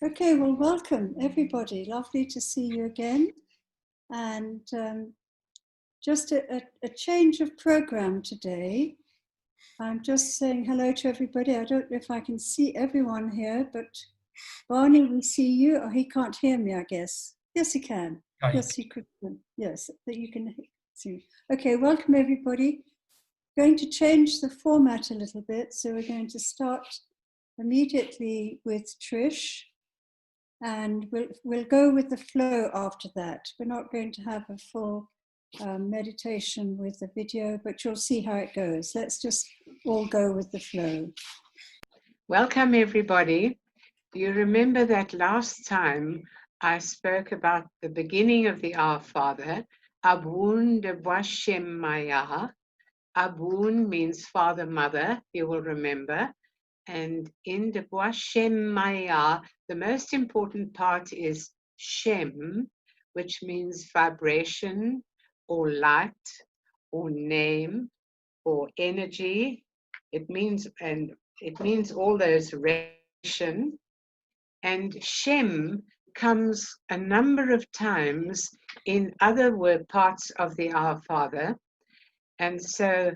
Okay, well, welcome everybody. Lovely to see you again. And just a change of program today. I'm just saying hello to everybody. I don't know if I can see everyone here, but Barney, we see you. Oh, he can't hear me, I guess. Yes, he can. Right. Yes, he could. Yes, that you can see. Okay, welcome everybody. Going to change the format a little bit. So we're going to start immediately with Trish. And we'll go with the flow after that. We're not going to have a full meditation with the video, but you'll see how it goes. Let's just all go with the flow. Welcome, everybody. You remember that last time I spoke about the beginning of the Our Father, Abun de Washem Maya. Abun means father, mother, you will remember. And in de Washem Maya, the most important part is Shem, which means vibration or light or name or energy. It means all those ration. And Shem comes a number of times in other parts of the Our Father. And so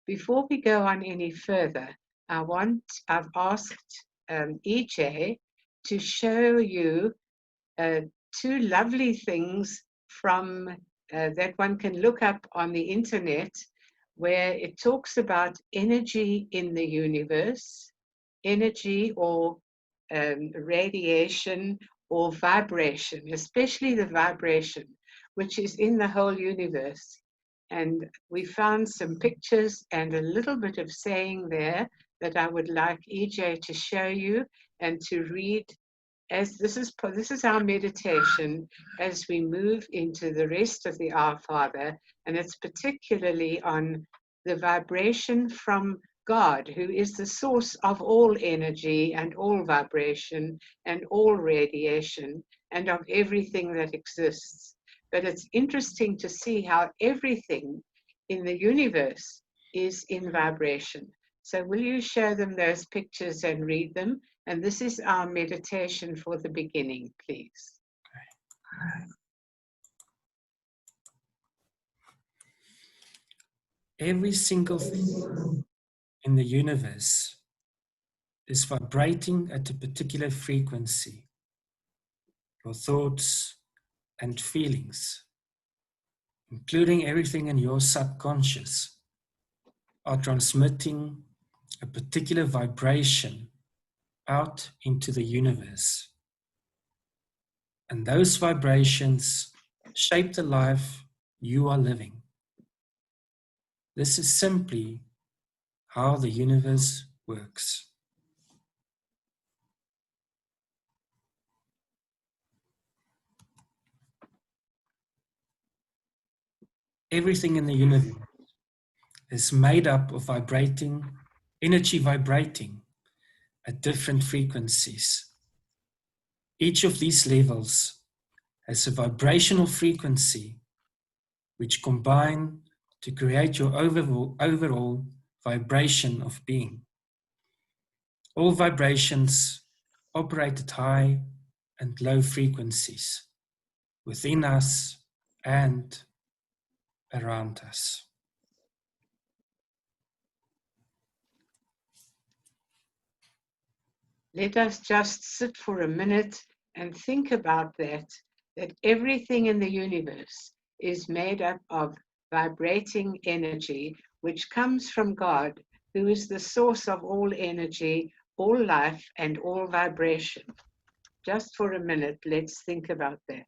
before we go on any further, I've asked EJ to show you two lovely things from that one can look up on the internet, where it talks about energy in the universe, energy or radiation or vibration, especially the vibration, which is in the whole universe. And we found some pictures and a little bit of saying there that I would like EJ to show you and to read, as this is our meditation as we move into the rest of the Our Father, and it's particularly on the vibration from God, who is the source of all energy and all vibration and all radiation and of everything that exists. But it's interesting to see how everything in the universe is in vibration. So will you show them those pictures and read them? And this is our meditation for the beginning, please. Every single thing in the universe is vibrating at a particular frequency. Your thoughts and feelings, including everything in your subconscious, are transmitting a particular vibration out into the universe. And those vibrations shape the life you are living. This is simply how the universe works. Everything in the universe is made up of energy vibrating at different frequencies. Each of these levels has a vibrational frequency which combine to create your overall vibration of being. All vibrations operate at high and low frequencies within us and around us. Let us just sit for a minute and think about that everything in the universe is made up of vibrating energy, which comes from God, who is the source of all energy, all life, and all vibration. Just for a minute, let's think about that.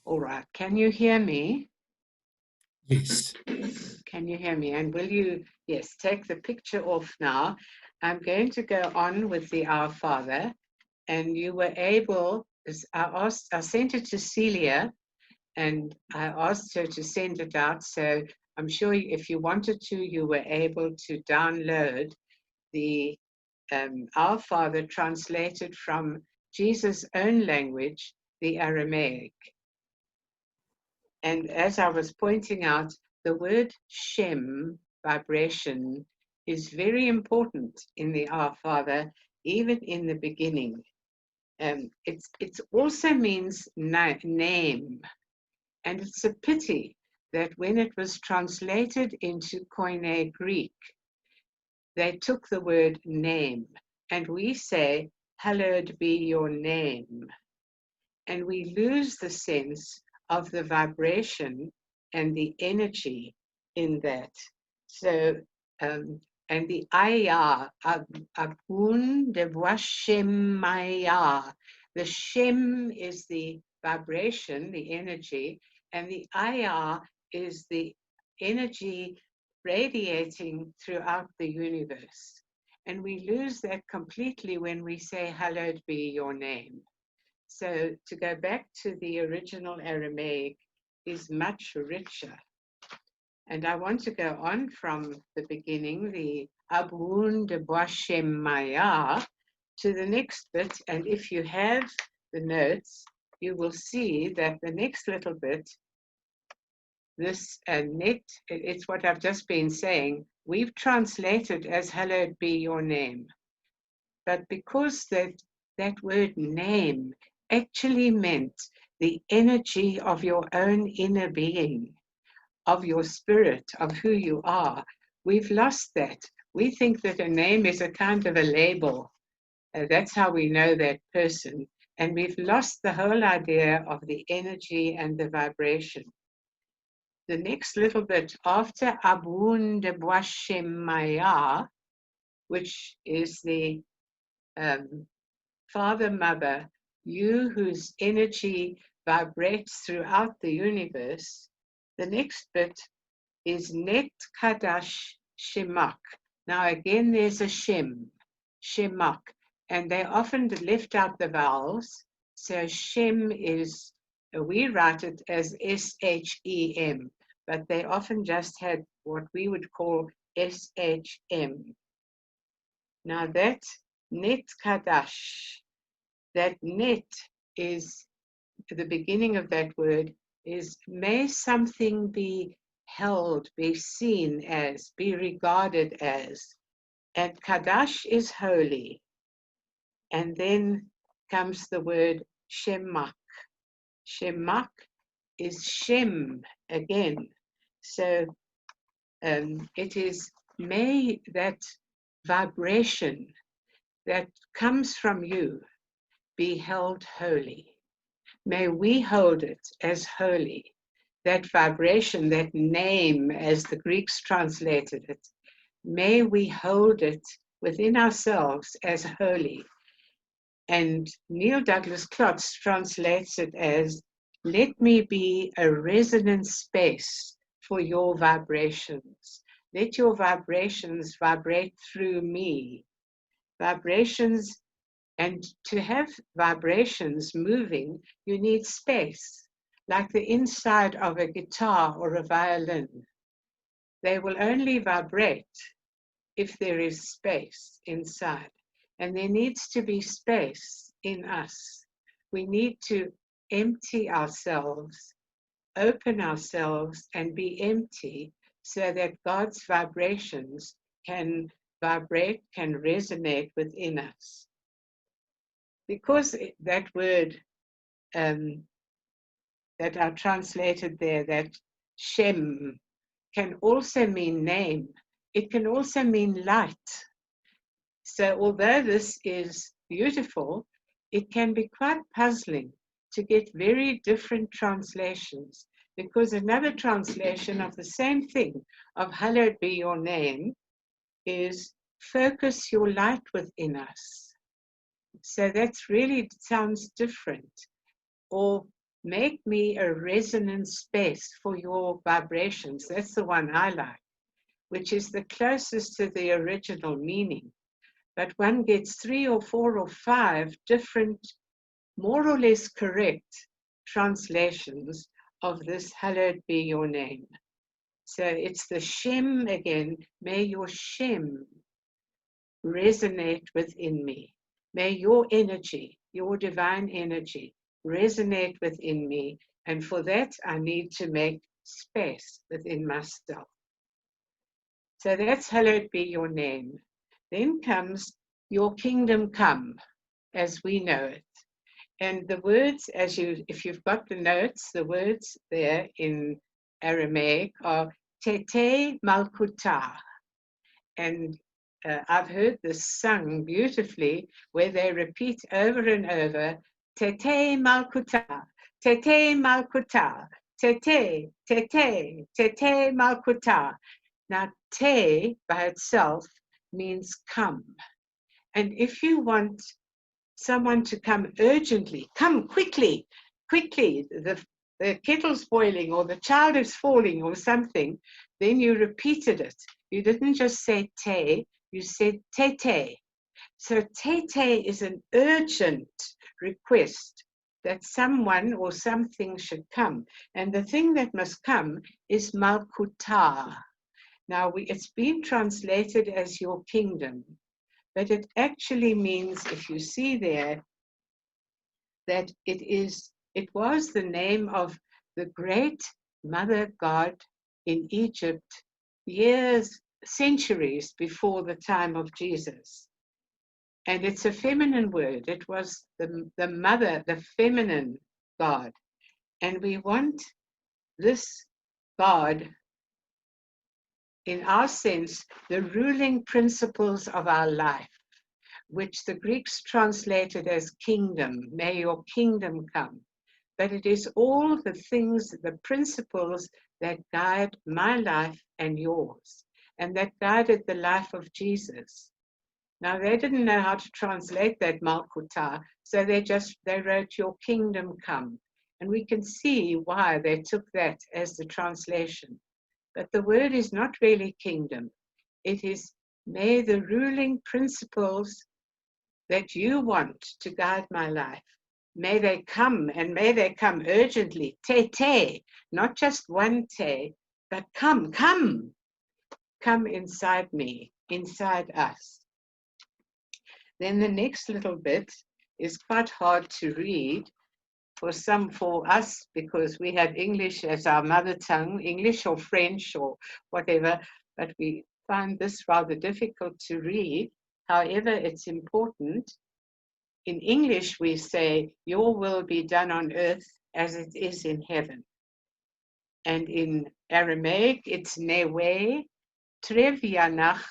All right, can you hear me? Yes. Can you hear me? And will you, yes, take the picture off now. I'm going to go on with the Our Father, and you were able I sent it to Celia, and I asked her to send it out. So I'm sure if you wanted to, you were able to download the Our Father translated from Jesus' own language, the Aramaic. And as I was pointing out, the word Shem, vibration, is very important in the Our Father, even in the beginning. It also means name. And it's a pity that when it was translated into Koine Greek, they took the word name, and we say, hallowed be your name. And we lose the sense of the vibration and the energy in that. So, and the ayah, abun de Shem maya. The Shem is the vibration, the energy, and the ayah is the energy radiating throughout the universe. And we lose that completely when we say, hallowed be your name. So to go back to the original Aramaic is much richer. And I want to go on from the beginning, the Abun de Boashem Maya, to the next bit. And if you have the notes, you will see that the next little bit, this net, it's what I've just been saying, we've translated as hallowed be your name. But because that word name actually meant the energy of your own inner being, of your spirit, of who you are, we've lost that. We think that a name is a kind of a label. That's how we know that person. And we've lost the whole idea of the energy and the vibration. The next little bit, after Abun de Boashem Maya, which is the Father, Mother, you whose energy vibrates throughout the universe, the next bit is Net Kadash Shemak. Now again, there's a Shem, Shemak, and they often left out the vowels. So Shem is, we write it as S-H-E-M, but they often just had what we would call S-H-M. Now that Net Kadash, that net is, the beginning of that word is, may something be held, be seen as, be regarded as. And Kadash is holy. And then comes the word Shemak. Shemak is Shem again. So it is, may that vibration that comes from you be held holy. May we hold it as holy. That vibration, that name, as the Greeks translated it, may we hold it within ourselves as holy. And Neil Douglas-Klotz translates it as, let me be a resonant space for your vibrations. Let your vibrations vibrate through me. Vibrations. And to have vibrations moving, you need space, like the inside of a guitar or a violin. They will only vibrate if there is space inside. And there needs to be space in us. We need to empty ourselves, open ourselves, and be empty so that God's vibrations can vibrate, can resonate within us. Because that word that are translated there, that Shem, can also mean name. It can also mean light. So although this is beautiful, it can be quite puzzling to get very different translations, because another translation of the same thing, of hallowed be your name, is focus your light within us. So that's really sounds different. Or make me a resonant space for your vibrations. That's the one I like, which is the closest to the original meaning. But one gets 3 or 4 or 5 different more or less correct translations of this hallowed be your name. So it's the Shem again. May your Shem resonate within me. May your energy, your divine energy, resonate within me. And for that, I need to make space within myself. So that's hallowed be your name. Then comes your kingdom come, as we know it. And the words, if you've got the notes, the words there in Aramaic are Tete Malkuta. And I've heard this sung beautifully, where they repeat over and over, Tete Malkuta, Tete Malkuta, Tete, Tete, Tete Malkuta. Now, te by itself means come. And if you want someone to come urgently, come quickly, quickly, the kettle's boiling or the child is falling or something, then you repeated it. You didn't just say te, you said tete. So tete is an urgent request that someone or something should come. And the thing that must come is malkuta. Now, it's been translated as your kingdom, but it actually means, if you see there, that it was the name of the great mother god in Egypt centuries before the time of Jesus. And it's a feminine word. It was the mother, the feminine god. And we want this god, in our sense, the ruling principles of our life, which the Greeks translated as kingdom. May your kingdom come. But it is all the things, the principles that guide my life and yours, and that guided the life of Jesus. Now, they didn't know how to translate that Malkuta, so they wrote your kingdom come. And we can see why they took that as the translation. But the word is not really kingdom. It is, may the ruling principles that you want to guide my life, may they come, and may they come urgently. Te, not just one te, but come inside me, inside us. Then the next little bit is quite hard to read for us, because we have English as our mother tongue, English or French or whatever, but we find this rather difficult to read. However, it's important. In English, we say, your will be done on earth as it is in heaven. And in Aramaic, it's newe, trev yanach,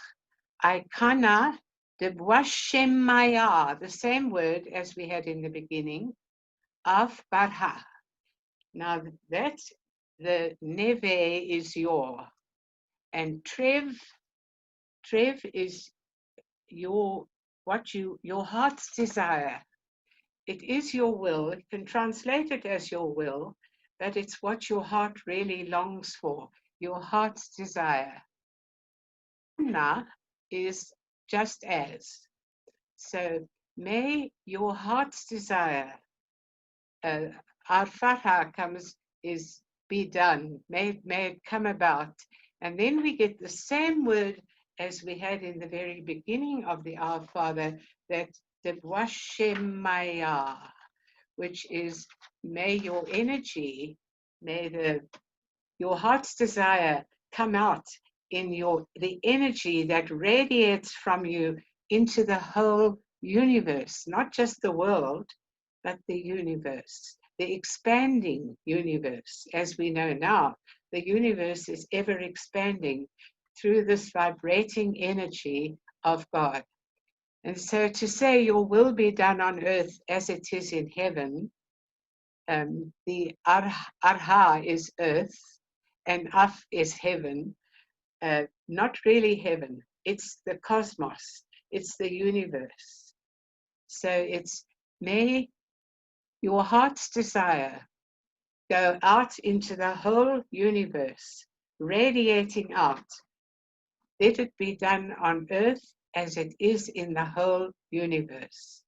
aikana, debwashem maya, the same word as we had in the beginning, of barha. Now that's the neve is your, and trev is your heart's desire. It is your will. It can translate it as your will, but it's what your heart really longs for, your heart's desire. Na is just as. So may your heart's desire, our fatha is be done, may it come about. And then we get the same word as we had in the very beginning of the Our Father, that Debwashem Maya, which is, may your energy, may your heart's desire come out in the energy that radiates from you into the whole universe, not just the world, but the universe, the expanding universe. As we know now, the universe is ever expanding through this vibrating energy of God. And so to say your will be done on earth as it is in heaven, the arha is earth and af is heaven, not really heaven. It's the cosmos. It's the universe. So it's, may your heart's desire go out into the whole universe, radiating out. Let it be done on earth as it is in the whole universe.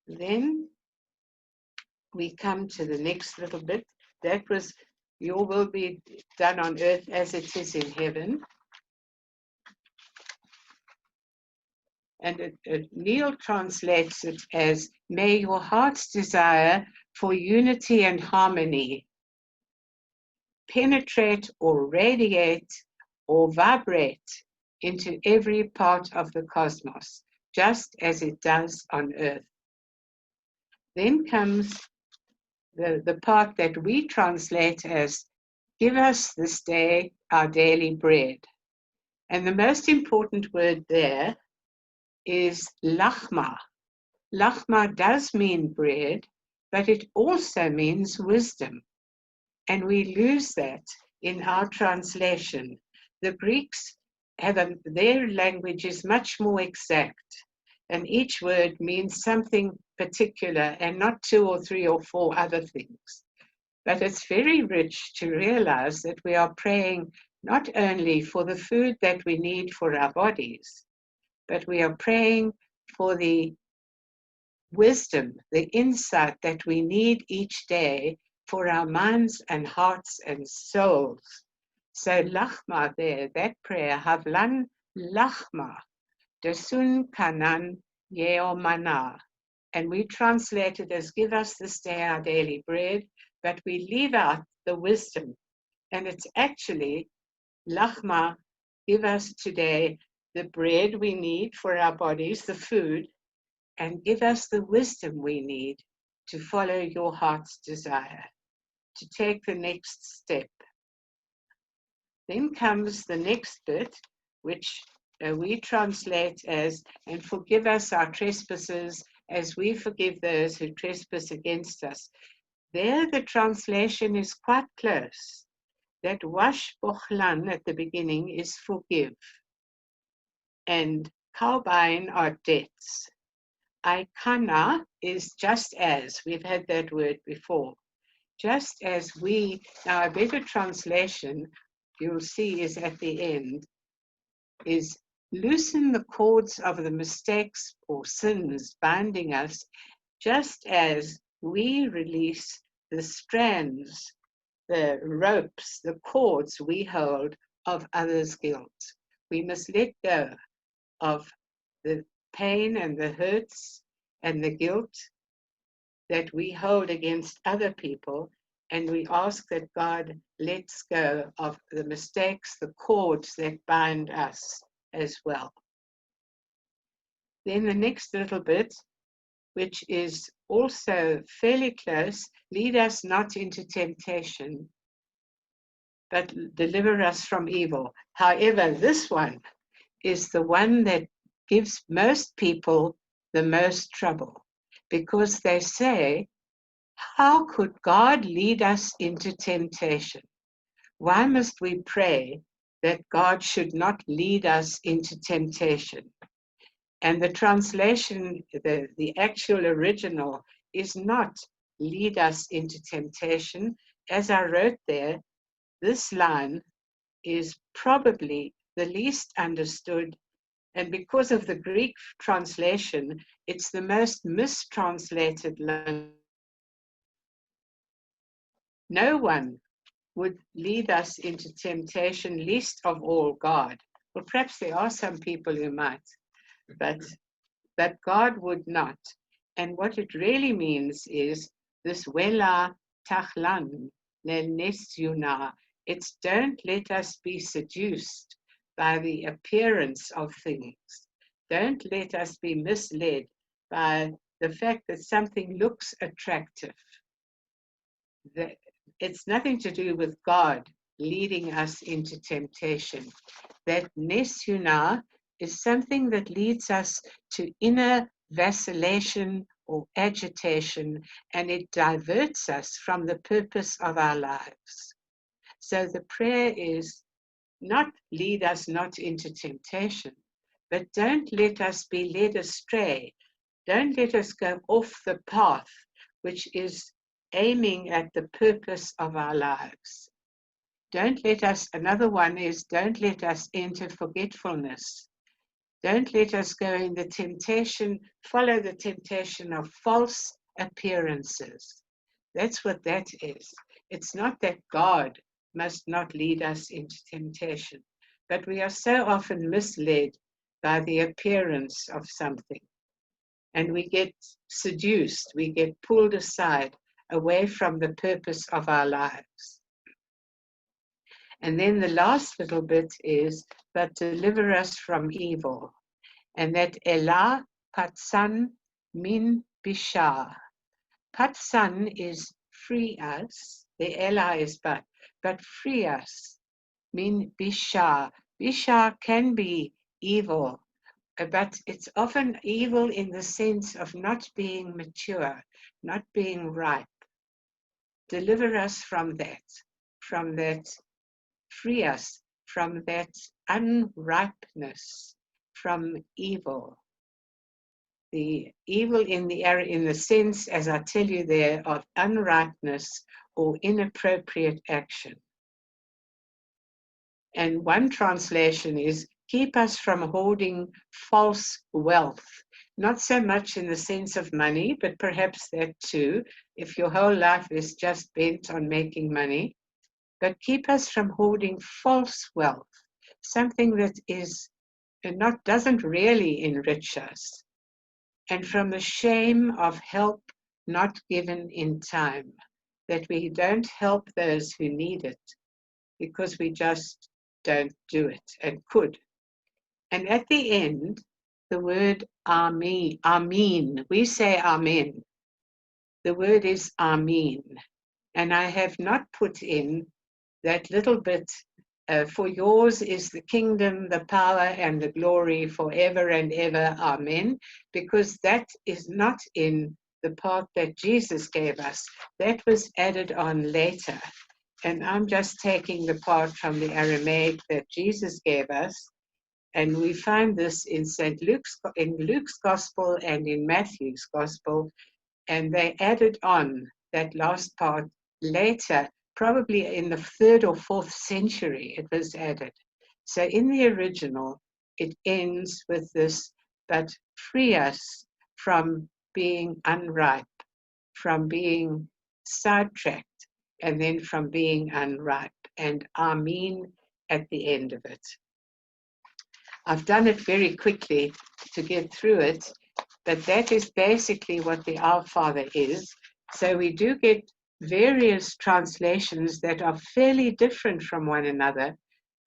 Then we come to the next little bit. That was, your will be done on earth as it is in heaven. And Neil translates it as, may your heart's desire for unity and harmony penetrate or radiate or vibrate into every part of the cosmos, just as it does on earth. Then comes the part that we translate as, give us this day our daily bread. And the most important word there is lachma. Lachma does mean bread, but it also means wisdom. And we lose that in our translation. The Greeks their language is much more exact, and each word means something particular and not 2 or 3 or 4 other things. But it's very rich to realize that we are praying not only for the food that we need for our bodies, but we are praying for the wisdom, the insight that we need each day for our minds and hearts and souls. So lachma there, that prayer, havlan lachma, desun kanan yeomana. And we translate it as, give us this day our daily bread, but we leave out the wisdom. And it's actually, lachma, give us today the bread we need for our bodies, the food, and give us the wisdom we need to follow your heart's desire, to take the next step. Then comes the next bit, which we translate as, and forgive us our trespasses as we forgive those who trespass against us. There the translation is quite close. That wash bochlan at the beginning is forgive. And kalbain are debts. Aikana is just as, we've had that word before. Just as we, now a better translation, you'll see is at the end, is loosen the cords of the mistakes or sins binding us, just as we release the strands, the ropes, the cords we hold of others' guilt. We must let go of the pain and the hurts and the guilt that we hold against other people, and we ask that God lets go of the mistakes, the cords that bind us as well. Then the next little bit, which is also fairly close, lead us not into temptation, but deliver us from evil. However, this one is the one that gives most people the most trouble, because they say, how could God lead us into temptation? Why must we pray that God should not lead us into temptation? And the translation, the actual original, is not lead us into temptation. As I wrote there, this line is probably the least understood, and because of the Greek translation, it's the most mistranslated line. No one would lead us into temptation, least of all God. Well, perhaps there are some people who might, but God would not. And what it really means is this wela tachlan lenesyuna. It's don't let us be seduced by the appearance of things. Don't let us be misled by the fact that something looks attractive. It's nothing to do with God leading us into temptation. That nesyuna is something that leads us to inner vacillation or agitation, and it diverts us from the purpose of our lives. So the prayer is not lead us not into temptation, but don't let us be led astray. Don't let us go off the path, which is aiming at the purpose of our lives. Don't let us, another one is, don't let us enter forgetfulness. Don't let us go in the temptation, follow the temptation of false appearances. That's what that is. It's not that God must not lead us into temptation, but we are so often misled by the appearance of something. And we get seduced, we get pulled aside away from the purpose of our lives. And then the last little bit is, but deliver us from evil. And that Elah Patsan Min Bishar. Patsan is free us, the Elah is but free us. Min Bishar. Bishar can be evil, but it's often evil in the sense of not being mature, not being ripe. Deliver us from that, free us from that unripeness, from evil. The evil in the sense, as I tell you there, of unripeness or inappropriate action. And one translation is, keep us from hoarding false wealth. Not so much in the sense of money, but perhaps that too, if your whole life is just bent on making money. But keep us from hoarding false wealth, something that doesn't really enrich us, and from the shame of help not given in time, that we don't help those who need it because we just don't do it and could. And at the end, the word Amen. We say Amen. The word is Amen. And I have not put in that little bit, for yours is the kingdom, the power, and the glory forever and ever. Amen. Because that is not in the part that Jesus gave us. That was added on later. And I'm just taking the part from the Aramaic that Jesus gave us. And we find this in Luke's Gospel and in Matthew's Gospel. And they added on that last part later, probably in the 3rd or 4th century, it was added. So in the original, it ends with this, but free us from being unripe, from being sidetracked, and then from being unripe, and Amen at the end of it. I've done it very quickly to get through it, but that is basically what the Our Father is. So we do get various translations that are fairly different from one another,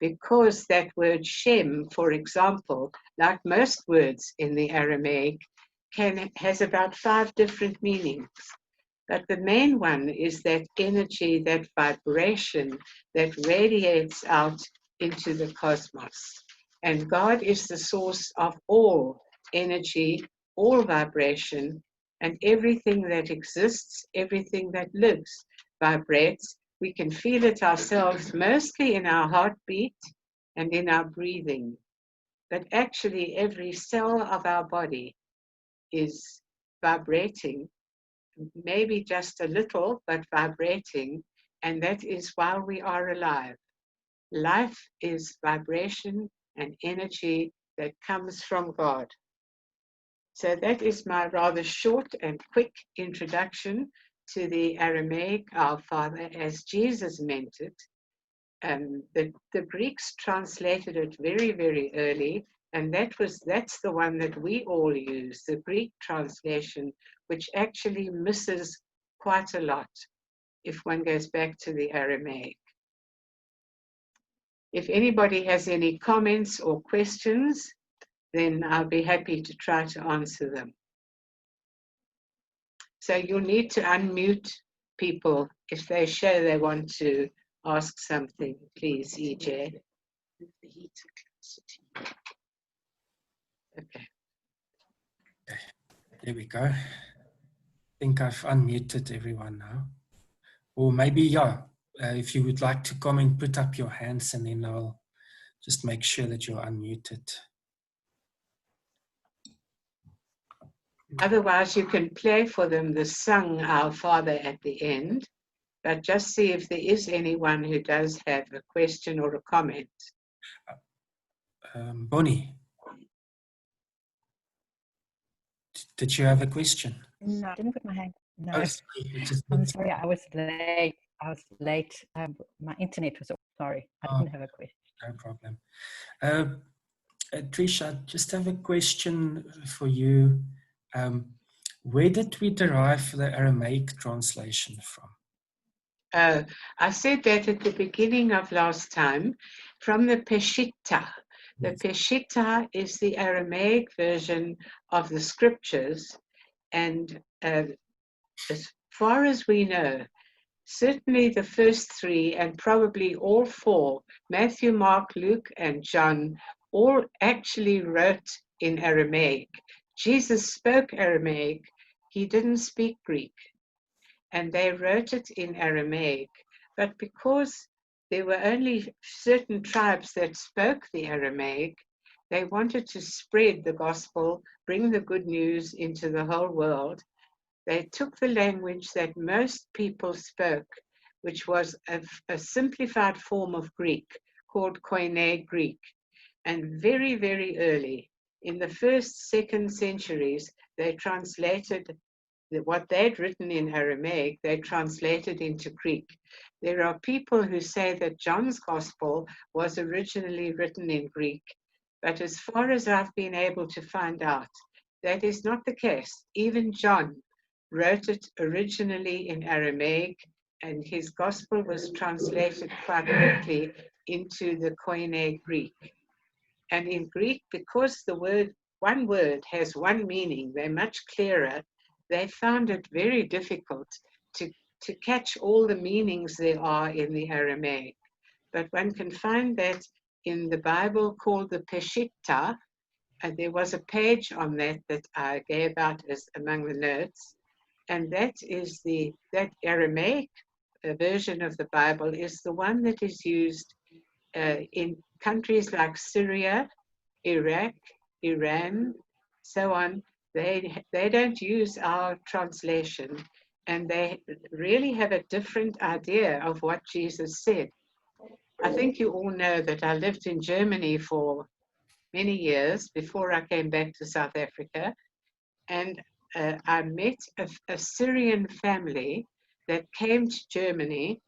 because that word Shem, for example, like most words in the Aramaic, has about 5 different meanings. But the main one is that energy, that vibration that radiates out into the cosmos. And God is the source of all energy, all vibration, and everything that exists, everything that lives, vibrates. We can feel it ourselves, mostly in our heartbeat and in our breathing. But actually, every cell of our body is vibrating, maybe just a little, but vibrating, and that is while we are alive. Life is vibration and energy that comes from God. So that is my rather short and quick introduction to the Aramaic Our Father as Jesus meant it. The Greeks translated it very, very early, and that's the one that we all use, the Greek translation, which actually misses quite a lot if one goes back to the Aramaic. If anybody has any comments or questions, then I'll be happy to try to answer them. So you'll need to unmute people if they show they want to ask something, please, EJ. Okay. There we go. I think I've unmuted everyone now. Or maybe, if you would like to comment, put up your hands and then I'll just make sure that you're unmuted. Otherwise, you can play for them the song Our Father at the end, but just see if there is anyone who does have a question or a comment. Bonnie. did you have a question? No, I didn't put my hand. No, Oh, sorry, you just I'm meant- sorry, I was late. My internet was off. Sorry, I Oh. didn't have a question. No problem. Trish, I just have a question for you. Where did we derive the Aramaic translation from? I said that at the beginning of last time, from the Peshitta. The Peshitta is the Aramaic version of the scriptures, and as far as we know, certainly the first three and probably all four, Matthew, Mark, Luke, and John, all actually wrote in Aramaic. Jesus spoke Aramaic, he didn't speak Greek. And they wrote it in Aramaic. But because there were only certain tribes that spoke the Aramaic, they wanted to spread the gospel, bring the good news into the whole world. They took the language that most people spoke, which was a simplified form of Greek called Koine Greek. And very, very early, in the first, second centuries, they translated what they'd written in Aramaic, they translated into Greek. There are people who say that John's gospel was originally written in Greek, but as far as I've been able to find out, that is not the case. Even John wrote it originally in Aramaic, and his gospel was translated quite quickly into the Koine Greek. And in Greek, because one word has one meaning, they're much clearer. They found it very difficult to catch all the meanings there are in the Aramaic. But one can find that in the Bible called the Peshitta, and there was a page on that I gave out as among the notes, and that Aramaic version of the Bible is the one that is used in countries like Syria, Iraq, Iran, so on. They don't use our translation, and they really have a different idea of what Jesus said. I think you all know that I lived in Germany for many years before I came back to South Africa, and I met a Syrian family that came to Germany.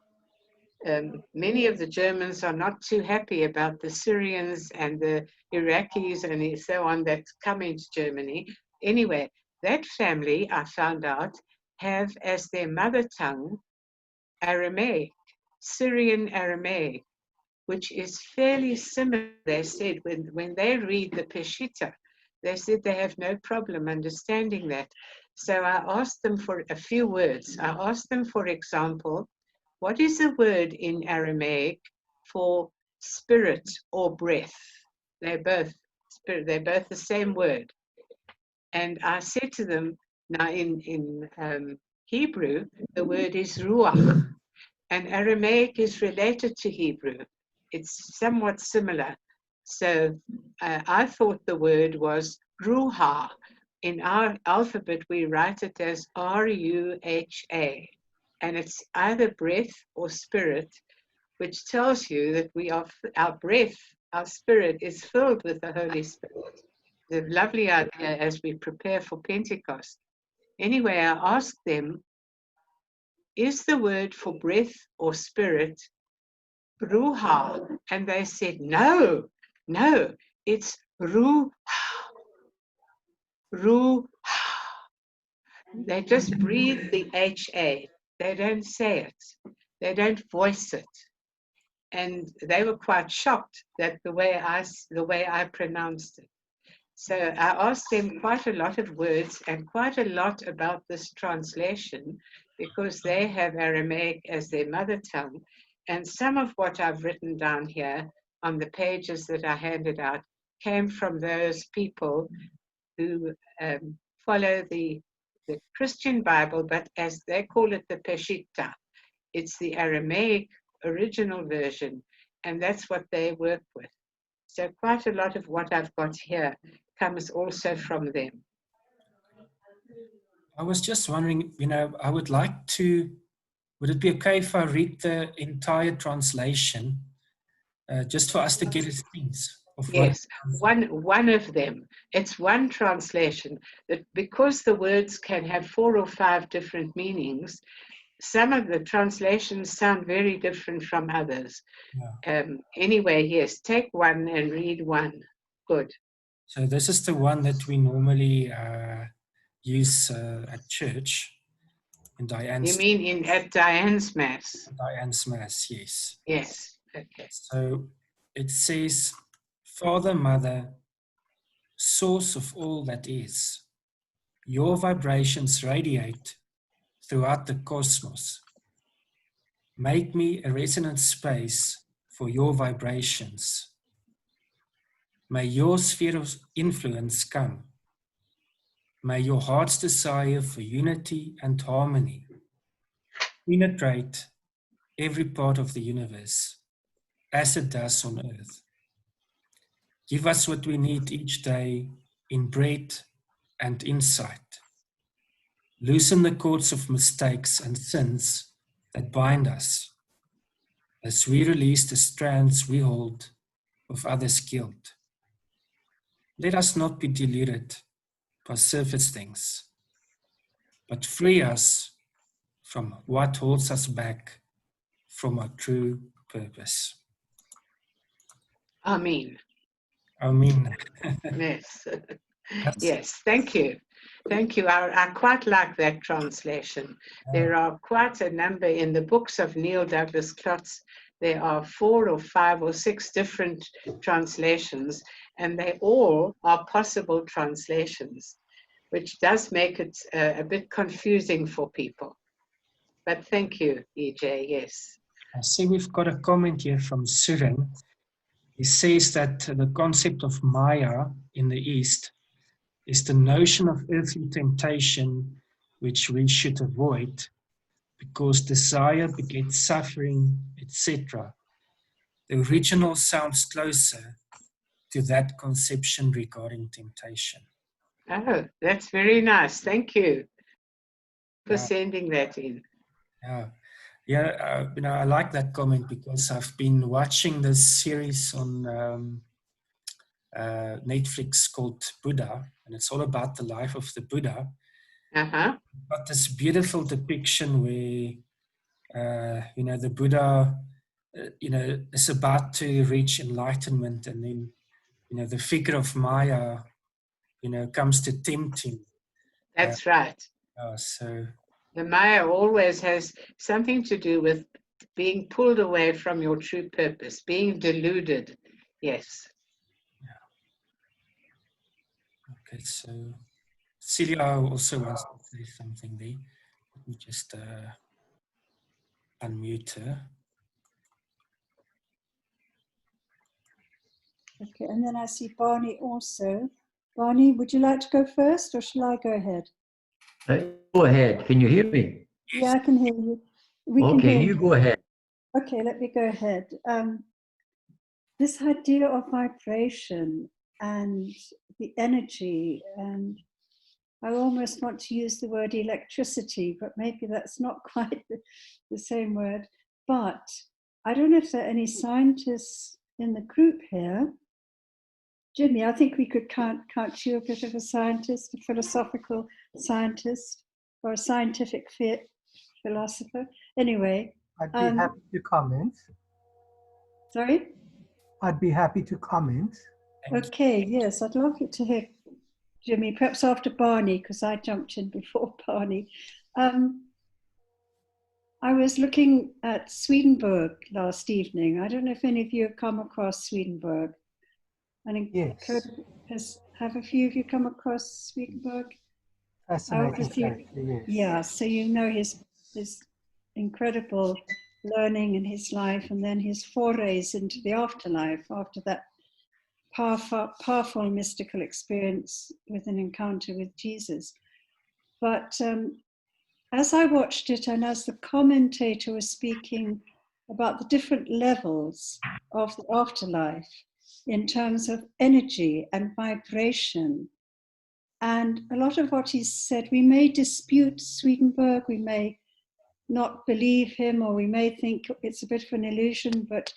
Many of the Germans are not too happy about the Syrians and the Iraqis and so on that come into Germany. Anyway, that family, I found out, have as their mother tongue Aramaic, Syrian Aramaic, which is fairly similar. They said when they read the Peshitta, they said they have no problem understanding that. So I asked them for a few words. I asked them, for example, what is the word in Aramaic for spirit or breath? They're both the same word. And I said to them, now in Hebrew, the word is ruach, and Aramaic is related to Hebrew. It's somewhat similar. So I thought the word was ruha. In our alphabet, we write it as R-U-H-A. And it's either breath or spirit, which tells you that our breath, our spirit is filled with the Holy Spirit. The lovely idea as we prepare for Pentecost. Anyway, I asked them, is the word for breath or spirit ruha? And they said, no, it's ruha. Ruha. They just breathe the H-A. They don't say it. They don't voice it. And they were quite shocked that the way I pronounced it. So I asked them quite a lot of words and quite a lot about this translation, because they have Aramaic as their mother tongue. And some of what I've written down here on the pages that I handed out came from those people who follow the Christian Bible, but as they call it, the Peshitta. It's the Aramaic original version, and that's what they work with. So quite a lot of what I've got here comes also from them. I was just wondering, I would like to, would it be okay if I read the entire translation, just for us to get a sense? Yes, one of them. It's one translation. That because the words can have 4 or 5 different meanings, some of the translations sound very different from others. Yeah. Anyway, yes, take one and read one. Good. So this is the one that we normally use at church. In Diane's, You mean at Diane's Mass? Diane's Mass, yes. Yes, okay. So it says, Father, Mother, source of all that is, your vibrations radiate throughout the cosmos. Make me a resonant space for your vibrations. May your sphere of influence come. May your heart's desire for unity and harmony penetrate every part of the universe as it does on earth. Give us what we need each day in bread and insight. Loosen the cords of mistakes and sins that bind us as we release the strands we hold of others' guilt. Let us not be deluded by surface things, but free us from what holds us back from our true purpose. Amen. Amen. Yes. Yes, thank you. Thank you. I quite like that translation. There are quite a number in the books of Neil Douglas-Klotz. There are 4 or 5 or 6 different translations, and they all are possible translations, which does make it a bit confusing for people. But thank you, EJ, yes. I see we've got a comment here from Surin. He says that the concept of Maya in the East is the notion of earthly temptation which we should avoid because desire begets suffering, etc. The original sounds closer to that conception regarding temptation. Oh, that's very nice. Thank you for sending that in. Yeah, I like that comment because I've been watching this series on Netflix called Buddha, and it's all about the life of the Buddha. But this beautiful depiction where the Buddha is about to reach enlightenment, and then the figure of Maya comes to tempt him. That's right. So the Maya always has something to do with being pulled away from your true purpose, being deluded. Yes. Okay, so Celia also wants to say something there. Let me just unmute her. Okay, and then I see Barney also. Barney, would you like to go first or shall I go ahead? Go ahead. Can you hear me? Yeah, I can hear you. Okay, you go ahead. Okay, let me go ahead. This idea of vibration and the energy, and I almost want to use the word electricity, but maybe that's not quite the same word. But I don't know if there are any scientists in the group here. Jimmy, I think we could count you a bit of a scientist, a philosophical scientist, or a scientific philosopher. Anyway. I'd be happy to comment. Sorry? I'd be happy to comment. Okay, yes, I'd love you to hear Jimmy, perhaps after Barney, because I jumped in before Barney. I was looking at Swedenborg last evening. I don't know if any of you have come across Swedenborg. Yes. Have a few of you come across Swedenborg? Fascinating character, yes. Yeah, so you know his incredible learning in his life, and then his forays into the afterlife after that powerful mystical experience with an encounter with Jesus. But as I watched it, and as the commentator was speaking about the different levels of the afterlife in terms of energy and vibration, and a lot of what he said, we may dispute Swedenborg, we may not believe him, or we may think it's a bit of an illusion, but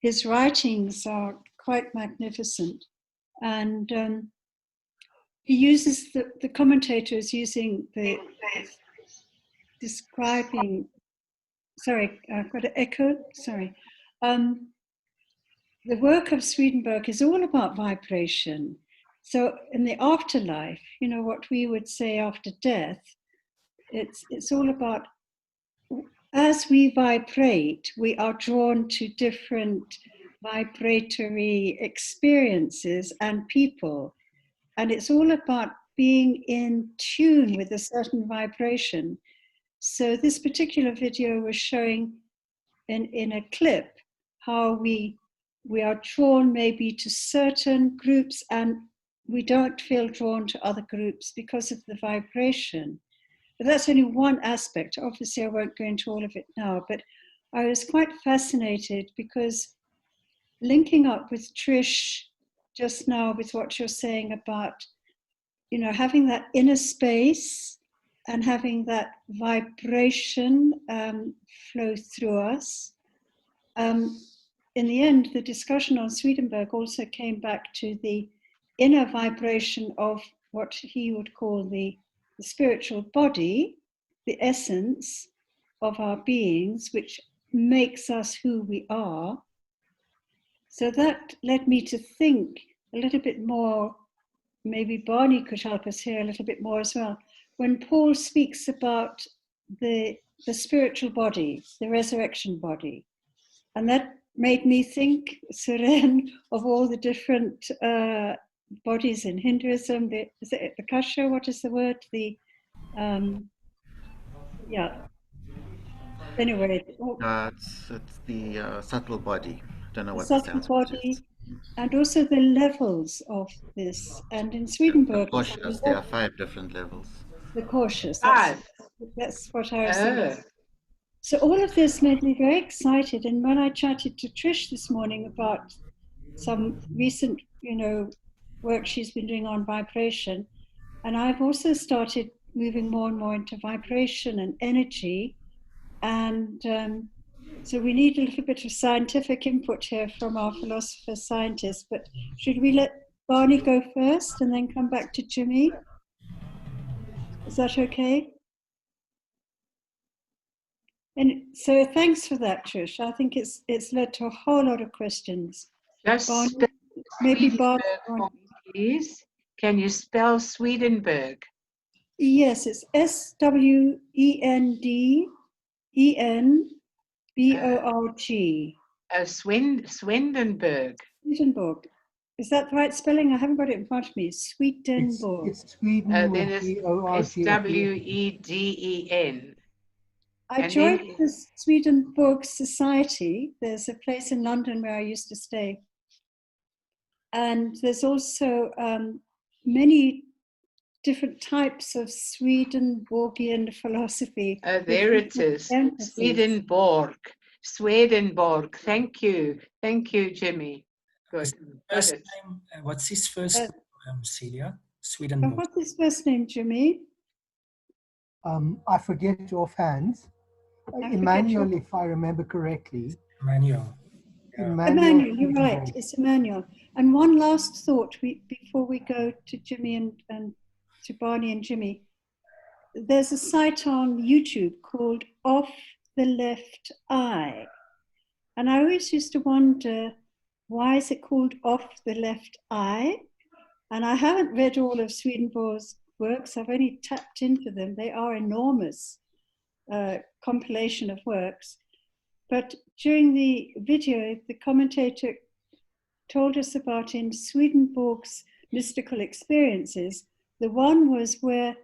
his writings are quite magnificent. And he uses, the commentator is using the describing, sorry, I've got an echo, sorry. The work of Swedenborg is all about vibration. So in the afterlife, you know, what we would say after death, it's all about, as we vibrate, we are drawn to different vibratory experiences and people. And it's all about being in tune with a certain vibration. So this particular video was showing in a clip how we are drawn maybe to certain groups and we don't feel drawn to other groups because of the vibration. But that's only one aspect. Obviously, I won't go into all of it now, but I was quite fascinated because linking up with Trish just now with what you're saying about, you know, having that inner space and having that vibration flow through us. In the end, the discussion on Swedenborg also came back to the inner vibration of what he would call the spiritual body, the essence of our beings, which makes us who we are. So that led me to think a little bit more, maybe Barney could help us here a little bit more as well. When Paul speaks about the spiritual body, the resurrection body, and that made me think, Suren, of all the different bodies in Hinduism. Is it the kasha? What is the word? Yeah. Anyway. It's the subtle body. I don't know what the the subtle Sanskrit body, is. and also the levels of this. And in Swedenborg, Koshas, there are 5 different levels. The koshas. That's what I was thinking. So all of this made me very excited. And when I chatted to Trish this morning about some recent, you know, work she's been doing on vibration, and I've also started moving more and more into vibration and energy. And so we need a little bit of scientific input here from our philosopher scientists. But should we let Barney go first and then come back to Jimmy? Is that okay? And so thanks for that, Trish. I think it's led to a whole lot of questions. Just Barney, maybe Barney, please. Can you spell Swedenborg? Yes, it's Swendenborg. Swedenborg. Swedenborg. Is that the right spelling? I haven't got it in front of me. Swedenborg. It's Sweden Then with it's Sweden. I joined the Swedenborg Society. There's a place in London where I used to stay. And there's also many different types of Swedenborgian philosophy. Oh, there it is. Swedenborg. Swedenborg. Thank you. Thank you, Jimmy. Good. First name, what's his first name, Celia? Swedenborg. What's his first name, Jimmy? I forget offhand. Emmanuel, if I remember correctly. Emmanuel. Yeah. Emmanuel, you're right. It's Emmanuel. And one last thought before we go to Jimmy and to Barney and Jimmy. There's a site on YouTube called Off the Left Eye. And I always used to wonder, why is it called Off the Left Eye? And I haven't read all of Swedenborg's works. I've only tapped into them. They are enormous compilation of works. But during the video, the commentator told us about in Swedenborg's mystical experiences. The one was where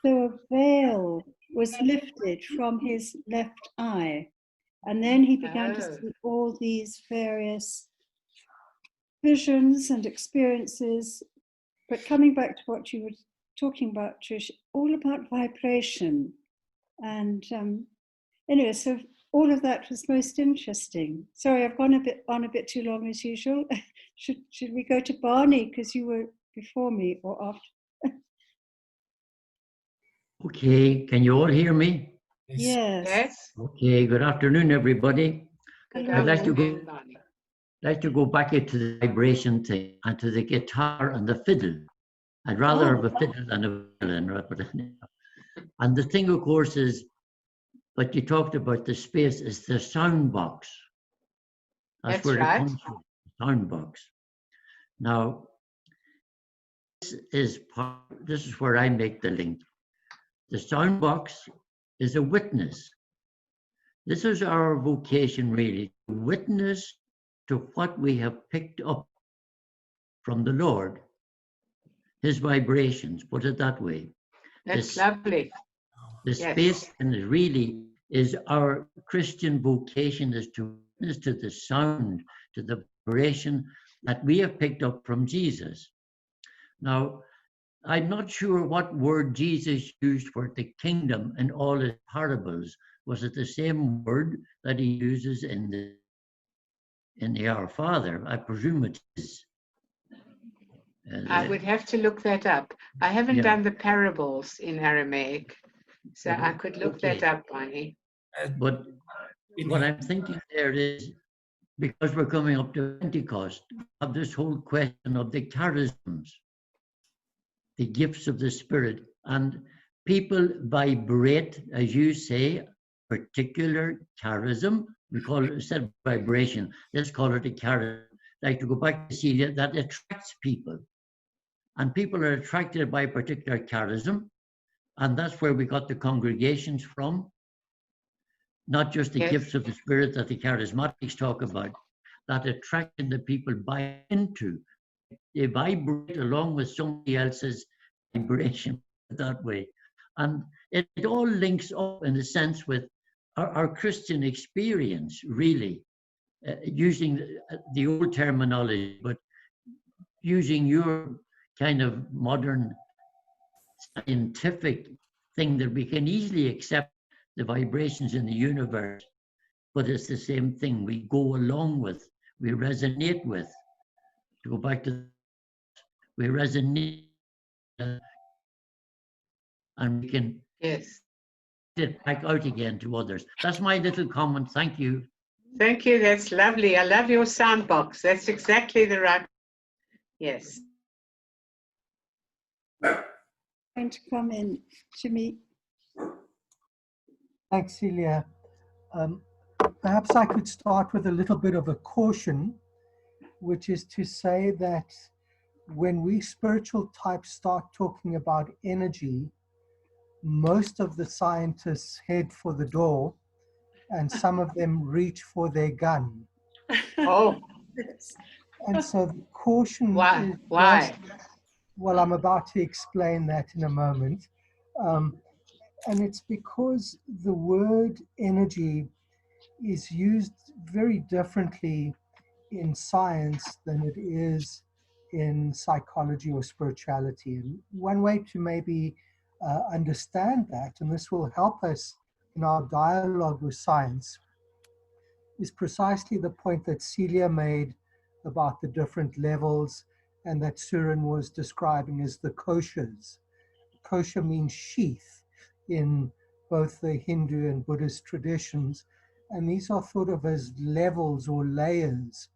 the veil was lifted from his left eye. And then he began to see all these various visions and experiences. But coming back to what you were talking about, Trish, all about vibration. And anyway, so all of that was most interesting. Sorry, I've gone on a bit too long as usual. Should we go to Barney, because you were before me or after? Okay, can you all hear me? Yes. Okay, good afternoon, everybody. Good I'd like to go Barney. like to go back into the vibration thing and to the guitar and the fiddle. I'd rather have a fiddle than a violin. And the thing, of course, is, what you talked about, the space, is the sound box. That's where right. it comes from, the sound box. Now, this is where I make the link. The sound box is a witness. This is our vocation, really, to witness to what we have picked up from the Lord, his vibrations, put it that way. That's lovely. The space, and it really is our Christian vocation, is to witness to the sound, to the vibration that we have picked up from Jesus. Now, I'm not sure what word Jesus used for the kingdom in all his parables. Was it the same word that he uses in the Our Father? I presume it is. I would have to look that up. I haven't done the parables in Aramaic, so I could look that up, Bonnie. But what I'm thinking there is, because we're coming up to Pentecost, of this whole question of the charisms, the gifts of the Spirit, and people vibrate, as you say, particular charism. We call it, instead of vibration, let's call it a charism. Like, to go back to Celia, that attracts people. And people are attracted by a particular charism, and that's where we got the congregations from. Not just the gifts of the Spirit that the charismatics talk about, that attracting the people buy into. They vibrate along with somebody else's vibration that way. And it all links up, in a sense, with our Christian experience, really, using the old terminology, but using your kind of modern scientific thing that we can easily accept the vibrations in the universe, but it's the same thing. We go along with, we resonate with. To go back to, we resonate, and we can get it back out again to others. That's my little comment. Thank you. Thank you. That's lovely. I love your sound box. That's exactly the right. Yes. Going to come in, Jimmy. Thanks, Celia. Perhaps I could start with a little bit of a caution, which is to say that when we spiritual types start talking about energy, most of the scientists head for the door, and some of them reach for their gun. Oh. And so the caution is why? Well, I'm about to explain that in a moment. And it's because the word energy is used very differently in science than it is in psychology or spirituality. And one way to maybe understand that, and this will help us in our dialogue with science, is precisely the point that Celia made about the different levels and that Surin was describing as the koshas. Kosha means sheath in both the Hindu and Buddhist traditions, and these are thought of as levels or layers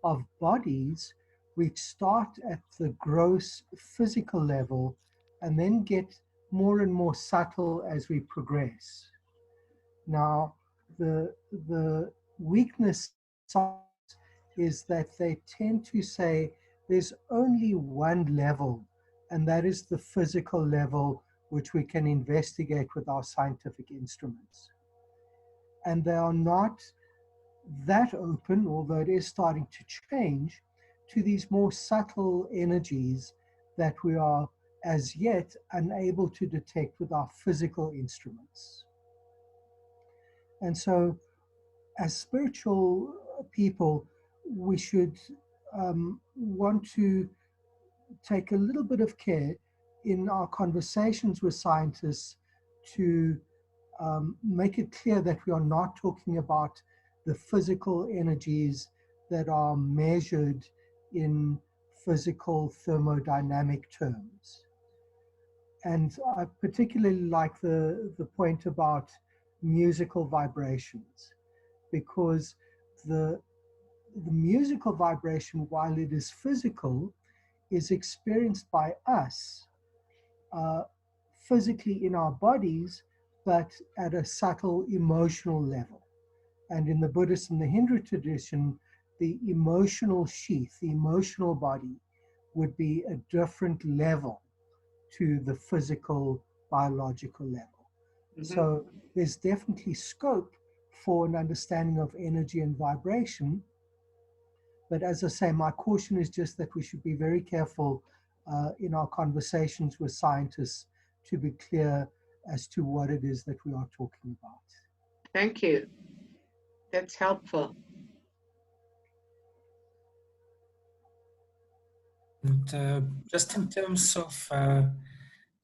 of bodies which start at the gross physical level and then get more and more subtle as we progress. Now, the weakness is that they tend to say there's only one level, and that is the physical level which we can investigate with our scientific instruments. And they are not that open, although it is starting to change, to these more subtle energies that we are as yet unable to detect with our physical instruments. And so as spiritual people, we should want to take a little bit of care in our conversations with scientists to make it clear that we are not talking about the physical energies that are measured in physical thermodynamic terms. And I particularly like the point about musical vibrations, because the the musical vibration, while it is physical, is experienced by us physically in our bodies, but at a subtle emotional level. And in the Buddhist and the Hindu tradition, the emotional sheath, the emotional body, would be a different level to the physical, biological level. So there's definitely scope for an understanding of energy and vibration. But as I say, my caution is just that we should be very careful in our conversations with scientists to be clear as to what it is that we are talking about. Thank you. That's helpful. And just in terms of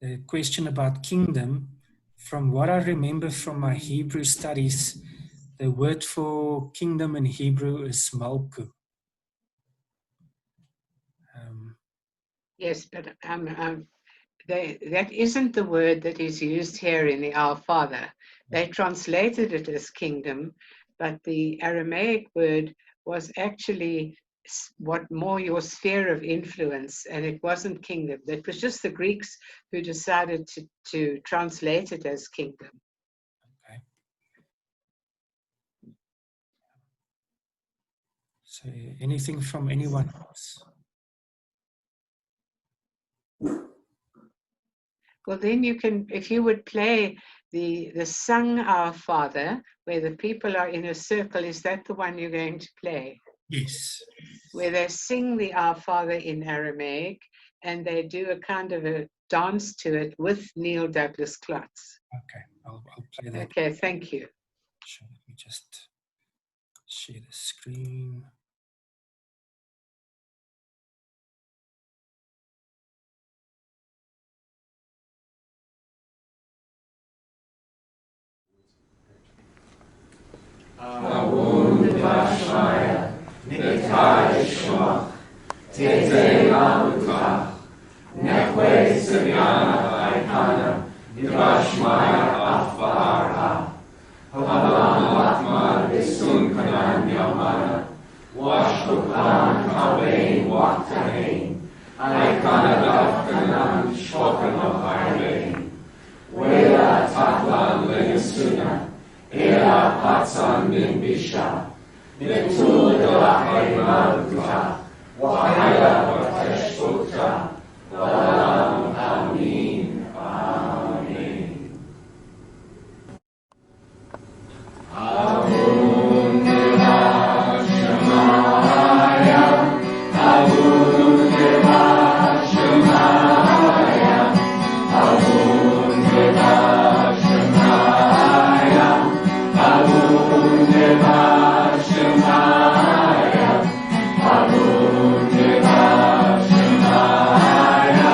the question about kingdom, from what I remember from my Hebrew studies, the word for kingdom in Hebrew is malku. Yes, but that isn't the word that is used here in the Our Father. They translated it as kingdom, but the Aramaic word was actually what more your sphere of influence, and it wasn't kingdom. That was just the Greeks who decided to translate it as kingdom. Okay. So anything from anyone else? Well, then you can, if you would play the sung Our Father, where the people are in a circle, is that the one you're going to play? Yes. Where they sing the Our Father in Aramaic, and they do a kind of a dance to it with Neil Douglas-Klotz. Okay, I'll play that. Okay, thank you. Sure, let me just share the screen. Avundvashmaya, Nitai Shmach, Tete Lavutach, Nekwe Sivyana Aikana, Nivashmaya Afvarha, Havalam Atma Visun Kanan Yamana, Washkukan Kavein Waktahain, Aikana Dafkanan Shokan of Irein, Wela Taklan Legasuna, Ela Patsan Bin Bisha, Nitul Delahai Malkuta, Wahaya Vatesh Bukta, Valam Amin, Amin. Avun Deva Shemaya, Avun Deva Shemaya, Avun Deva Shemaya, Avun Deva Shemaya, Avun Deva Shemaya,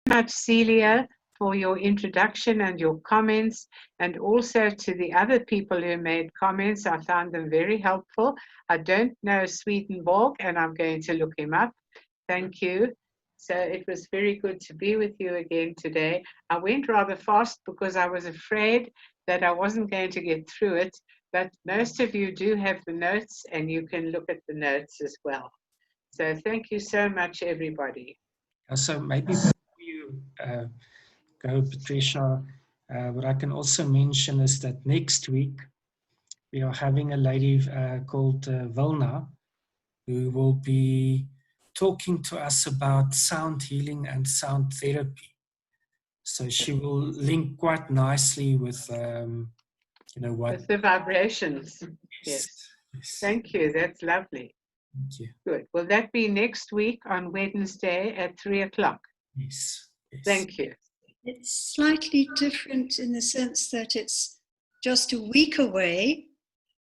Much, Celia, for your introduction and your comments, and also to the other people who made comments. I found them very helpful. I don't know Swedenborg, and I'm going to look him up. Thank you. So it was very good to be with you again today. I went rather fast because I was afraid that I wasn't going to get through it, but most of you do have the notes, and you can look at the notes as well. So thank you so much, everybody. So maybe before you go, Patricia, what I can also mention is that next week we are having a lady called Vilna, who will be talking to us about sound healing and sound therapy. So she will link quite nicely with, what... With the vibrations. Yes. Yes. Thank you. That's lovely. Thank you. Good. Will that be next week on Wednesday at 3:00? Yes. Thank you. It's slightly different in the sense that it's just a week away,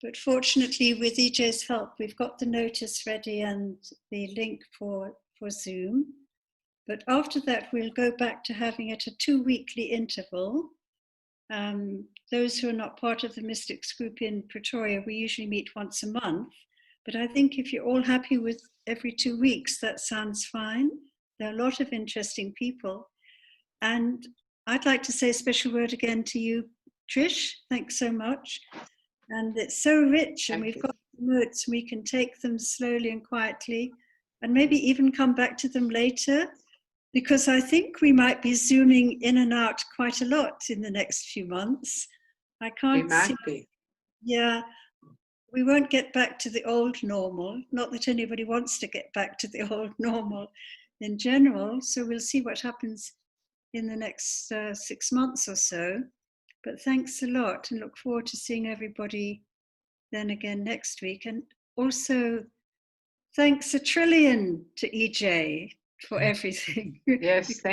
but fortunately with EJ's help, we've got the notice ready and the link for Zoom. But after that, we'll go back to having it a 2-weekly interval. Those who are not part of the Mystics group in Pretoria, we usually meet once a month. But I think if you're all happy with every 2 weeks, that sounds fine. There are a lot of interesting people. And I'd like to say a special word again to you, Trish. Thanks so much. And it's so rich, and we've got notes. We can take them slowly and quietly, and maybe even come back to them later, because I think we might be zooming in and out quite a lot in the next few months. I can't see. Yeah, we won't get back to the old normal. Not that anybody wants to get back to the old normal in general. So we'll see what happens in the next 6 months or so. But thanks a lot, and look forward to seeing everybody then again next week. And also, thanks a trillion to EJ for everything. Yes,